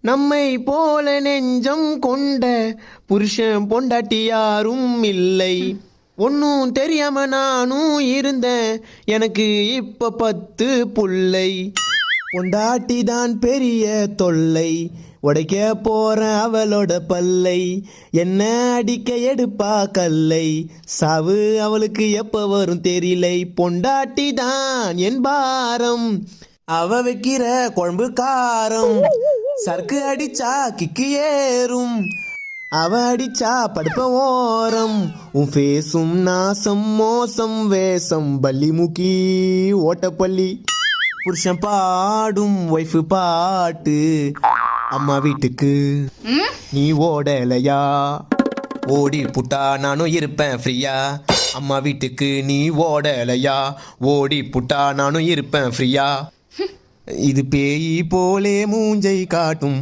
நம்மை போல நெஞ்சம் கொண்ட புருஷன் பொண்டாட்டி யாரும் இல்லை. ஒன்னும் தெரியாம நானும் இருந்தேன், எனக்கு இப்ப 10 புள்ளை. பொண்டாட்டி தான் பெரிய தொல்லை, உடைக்க போற அவளோட பல்லை. என்ன அடிக்க எடுப்பா கல்லை, சாவு அவளுக்கு எப்ப வரும் தெரியலை. பொண்டாட்டி தான் என் பாரம், அவ வைக்கிற குழம்பு காரம். சர்க்கு அடிச்சா கிக்கு ஏறும், அவ அடிச்சா படுப்ப ஓரம். உன் ஃபேஸும் நாசம் மோசம் வேஷம் பள்ளி முக்கி ஓட்டப்பள்ளி. புருஷன் பாடும் ஒய்ஃபு பாட்டு, அம்மா வீட்டுக்கு நீ ஓடலையா? ஓடி புட்டா நானும் இருப்பேன் ஃப்ரீயா. அம்மா வீட்டுக்கு நீ ஓடலையா? ஓடி புட்டா நானும் இருப்பேன் ஃப்ரீயா. இது பேய் போலே மூஞ்சை காட்டும்.